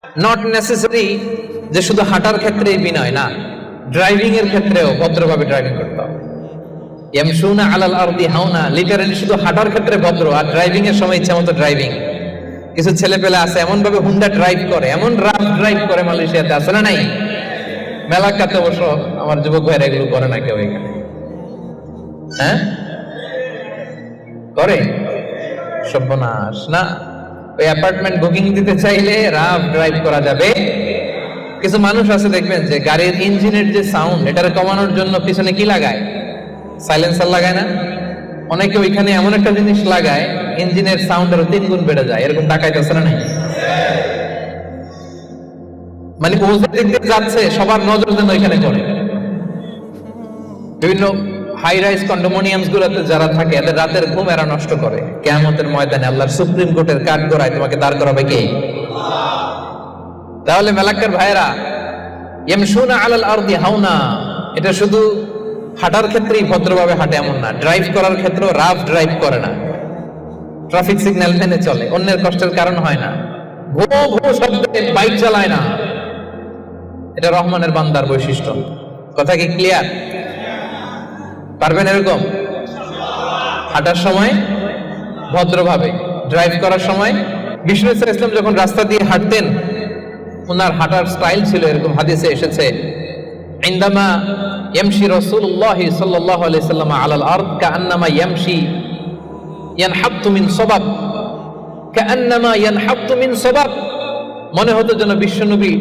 Not necessary যে শুধু হাঁটার ক্ষেত্রেই বিনয়, না, ড্রাইভিং এর ক্ষেত্রেও ভদ্রভাবে ড্রাইভিং করতে হবে। ইয়ামশুনা আলাল আরদি হাওনা, লিটারালি শুধু হাঁটার ক্ষেত্রে ভদ্র, আর ড্রাইভিং এর সময় ইচ্ছা মতো ড্রাইভিং। কিছু ছেলে পেলে আছে এমন ভাবে হুন্ডা ড্রাইভ করে, এমন রাফ ড্রাইভ করে, মালয়েশিয়াতে আছে না নাই? মেলাকাতে অবশ্য আমার যুবক ভাইরা এগুলো করে না কেউ এখানে। হ্যাঁ করে? সর্বনাশ না। ওই অ্যাপার্টমেন্ট বুকিং দিতে চাইলে রাফ ড্রাইভ করা যাবে। কিছু মানুষ আছে দেখবেন যে গাড়ির ইঞ্জিনের যে সাউন্ড, এটারে কমানোর জন্য পিছনে কি লাগায়? সাইলেন্সার লাগায় না? অনেকে ওইখানে এমন একটা জিনিস লাগায়, ইঞ্জিনের সাউন্ড আরো 3 গুণ বেড়ে যায়। এরকম ডাকাইতেছে না নাই? মানে ও যে দিক দিয়ে যাচ্ছে সবার নজর যেন ওইখানে করে। বিভিন্ন হাই রাইজ কন্ডোমিনিয়ামস গুলোতে যারা থাকে এদের রাতের ঘুম এরা নষ্ট করে। কিয়ামতের ময়দানে আল্লাহর সুপ্রিম কোর্টের কাঠগড়ায় তোমাকে দাঁড় করাবে কে? তাহলে মেলাক্কার ভাইরা, ইয়ামশুনা আলাল আরদি হাওনা, এটা শুধু হাঁটার ক্ষেত্রেই ভদ্রভাবে হাঁটে এমন না, ড্রাইভ করার ক্ষেত্রেও রাফ ড্রাইভ করে না, ট্রাফিক সিগন্যাল মেনে চলে, অন্যের কষ্টের কারণ হয় না, ভো ভো শব্দে বাইক চালায় না। এটা রহমানের বান্দার বৈশিষ্ট্য। কথা কি ক্লিয়ার? পারবেন এরকম হাঁটার সময় ভদ্রভাবে, ড্রাইভ করার সময়? বিষ্ণু ইসলাম যখন রাস্তা দিয়ে হাঁটতেন, ওনার হাঁটার স্টাইল ছিল এরকম, হাদিসে এসেছে, ইনদামা ইয়ামশি রাসূলুল্লাহ সাল্লাল্লাহু আলাইহি সাল্লাম আলাল আরদ কাআন্নামা ইয়ামশি ইয়ানহাত্তু মিন সাবাব, কাআন্নামা ইয়ানহাত্তু মিন সাবাব। মনে হতো যেন বিশ্বনবী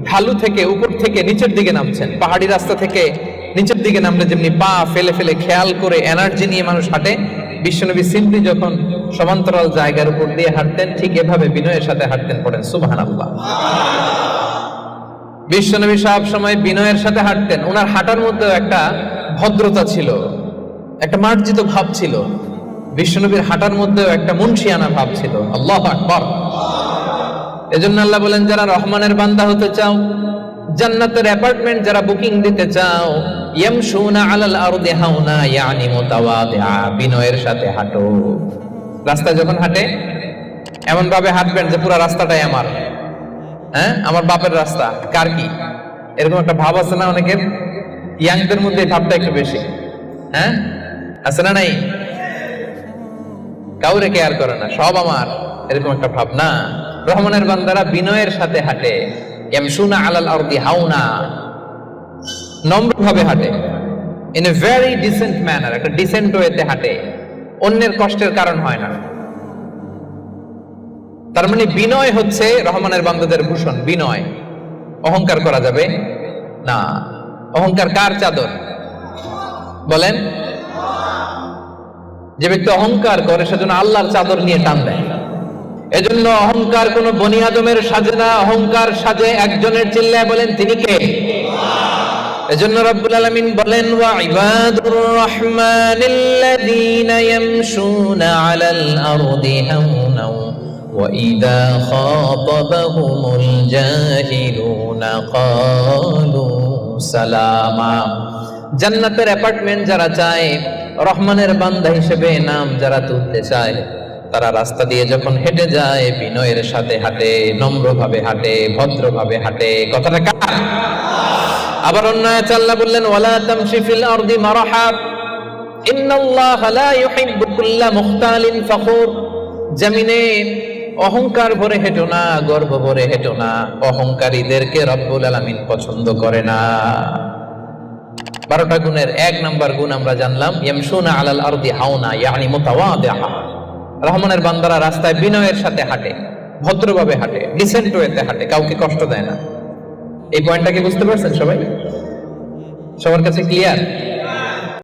ঢালু থেকে, উপর থেকে নিচের দিকে নামছেন। পাহাড়ি রাস্তা থেকে নিচের দিকে নামলে যেমনি পা ফেলে ফেলে খেয়াল করে এনার্জি নিয়ে মানুষ হাঁটে, বিশ্বনবী সিম্পলি যখন সমান্তরাল জায়গার উপর দিয়ে হাঁটতেন, ঠিক এভাবে বিনয়ের সাথে হাঁটতেন। পড়েন সুবহানাল্লাহ। বিশ্বনবী সব সময় বিনয়ের সাথে হাঁটতেন। ওনার হাঁটার মধ্যে একটা ভদ্রতা ছিল, একটা মার্জিত ভাব ছিল। বিশ্বনবীর হাঁটার মধ্যেও একটা মুনশিয়ানা ভাব ছিল। আল্লাহু আকবার। এজন্য আল্লাহ বলেন, যারা রহমানের বান্দা হতে চাও, জান্নাতের অ্যাপার্টমেন্ট যারা বুকিং দিতে চাও, ইয়ামশুনা আলাল আরদি হাওনা ইয়ানি মুতাওয়াদিআ, বিনয়ের সাথে হাঁটো। রাস্তায় যখন হাঁটে এমন ভাবে হাঁটবেন যে পুরো রাস্তাটাই আমার, হ্যাঁ, আমার বাপের রাস্তা, কার কি, এরকম একটা ভাব আছে না অনেকের? ইয়াংদের মধ্যে এই ভাবটা একটু বেশি, হ্যাঁ, আছে না নাই? কাউরে কেয়ার করে না, সব আমার, এরকম একটা ভাব না। রহমানের বান্দারা বিনয়ের সাথে হাঁটে। ইয়ামশুনা আলাল আরদি হাওনা, নম্রভাবে হাঁটে, in a very dissent manner, একটা ডিসেন্ট ওয়েতে হাঁটে, অন্যের কষ্টের কারণ হয় না। তার মানে বিনয় হচ্ছে রহমানের বান্দাদের ভূষণ। বিনয়, অহংকার করা যাবে না। অহংকার কার চাদর বলেন? যে ব্যক্তি অহংকার করে সেজন্য আল্লাহর চাদর নিয়ে টান দেয়। এজন্য অহংকার কোন বনি আদমের সাজে না, অহংকার সাজে একজনের। চিল্লায় বলেন তিনি কে? এজন্য রব্বুল আলামিন বলেন, ওয়া ইবাদুর রহমানিল্লাযীনা ইয়ামশুনা আলাল আরদি হাওনা ওয়া ইযা খাতাবাহুমুল জাহিলুনা ক্বালু সালামা। জান্নাতের অ্যাপার্টমেন্ট যারা চায়, রহমানের বান্দা হিসেবে নাম যারা তুলতে চায়, তারা রাস্তা দিয়ে যখন হেঁটে যায় বিনয়ের সাথে হাঁটে, নম্রভাবে হাঁটে, ভদ্রভাবে হাঁটে। কথাটা কার? আবার অন্য আয়াতে আল্লাহ বললেন, ওয়ালা তামশি ফিল আরদি মারহা ইন্নাল্লাহা লা ইউহিব্বু কুল্লা মুখতালিন ফখুর। জমিনে অহংকার ভরে হেঁটো না, গর্ব ভরে হেঁটো না, অহংকারীদেরকে রব্বুল আলামিন পছন্দ করে না। 12টা গুণের 1 নাম্বার গুণ আমরা জানলাম, ইয়ামশুনা আলাল আরদি হাওনা ইয়ানি মুতাওয়াদিআ। রহমানের বান্দারা রাস্তায় বিনয়ের সাথে হাঁটে, ভদ্রভাবে হাঁটে, ডিসেন্ট ওয়েতে হাঁটে, কাউকে কষ্ট দেয় না। এই পয়েন্টটাকে বুঝতে পারছেন সবাই? সবার কাছে ক্লিয়ার?